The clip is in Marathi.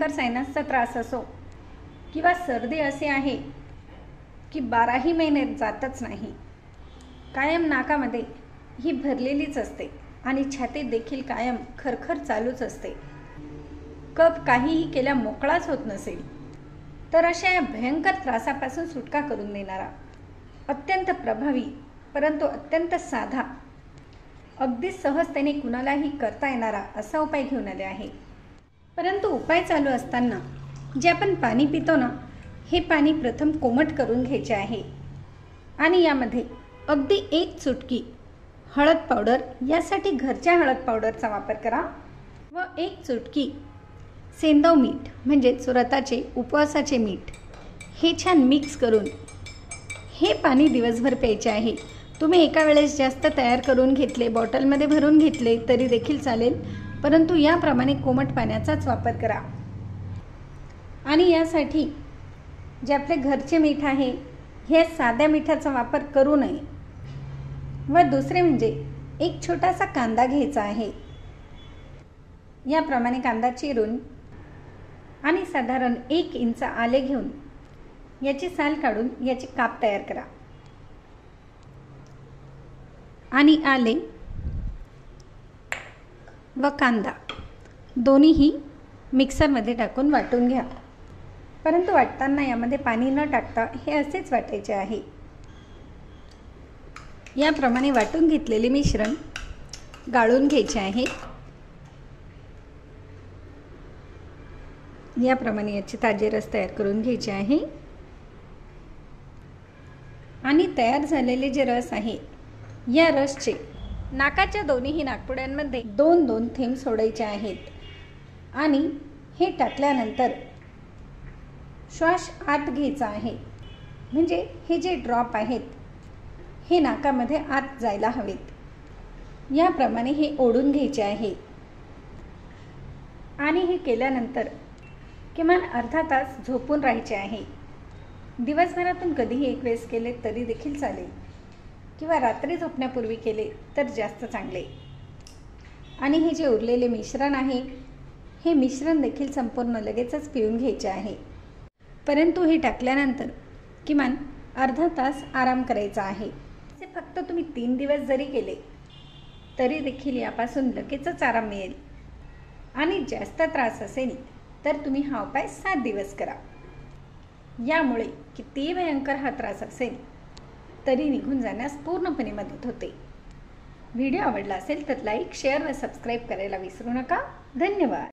भयंकर सायनसचा त्रास असो किंवा सर्दी असे आहे की 12ही महिने जातच नाही, कायम नाकामध्ये ही भरलेलीच असते आणि छातीत देखील कायम खरखर चालूच असते, कफ काहीही केल्या मोकळाच होत नसेल, तर अशा या भयंकर त्रासापासून सुटका करून देणारा अत्यंत प्रभावी परंतु अत्यंत साधा, अगदी सहजतेने कुणालाही करता येणारा असा उपाय घेऊन आले आहे। परंतु उपाय चालू असताना जे आपण पाणी पितो ना, हे पाणी प्रथम कोमट करून घ्यायचे आहे आणि यामध्ये अगदी 1 चुटकी हळद पावडर, यासाठी घरच्या हळद पावडरचा वापर करा, व 1 चुटकी सेंदव मीठ म्हणजेच रताचे उपवासाचे मीठ, हे छान मिक्स करून हे पाणी दिवसभर प्यायचे आहे। तुम्ही एका वेळेस जास्त तयार करून घेतले, बॉटलमध्ये भरून घेतले तरी देखील चालेल, परंतु याप्रमाणे कोमट पाण्याचाच वापर करा। आणि यासाठी जे आपले घरचे मीठ आहे, हे साध्या मिठाचा वापर करू नये। व दुसरे म्हणजे एक छोटासा कांदा घ्यायचा आहे, याप्रमाणे कांदा चिरून आणि साधारण 1 इंच आले घेऊन याची साल काढून याचे काप तयार करा आणि आले व कांदा दोन्हीही मिक्सरमध्ये टाकून वाटून घ्या, परंतु वाटताना यामध्ये पाणी न टाकता हे असेच वाटायचे आहे। याप्रमाणे वाटून घेतलेले मिश्रण गाळून घ्यायचे आहे। याप्रमाणे याचे ताजे रस तयार करून घ्यायचे आहे आणि तयार झालेले जे रस आहे, या रसचे नाकाच्या दोन्ही नाकपुड्यांमध्ये 2-2 थेंब सोडायचे आहेत आणि हे टाकल्यानंतर श्वास आत घ्यायचा आहे, म्हणजे हे जे ड्रॉप आहेत हे नाकामध्ये आत जायला हवेत। याप्रमाणे हे ओढून घ्यायचे आहे आणि हे केल्यानंतर किमान अर्धा तास झोपून राहायचे आहे। दिवसभरातून कधीही 1 वेळेस केले तरी देखील चालेल किंवा रात्री झोपण्यापूर्वी केले तर जास्त चांगले। आणि हे जे उरलेले मिश्रण आहे, हे मिश्रण देखील संपूर्ण लगेचच पिऊन घ्यायचे आहे, परंतु हे टाकल्यानंतर किमान अर्धा तास आराम करायचा आहे। फक्त तुम्ही 3 दिवस जरी केले तरी देखील यापासून लगेचच आराम मिळेल आणि जास्त त्रास असेल तर तुम्ही हा उपाय 7 दिवस करा। यामुळे कितीही भयंकर हा त्रास असेल तरी निघून जाण्यास पूर्णपणे मदत होते। व्हिडिओ आवडला असेल तर लाईक, शेअर व सबस्क्राईब करायला विसरू नका। धन्यवाद।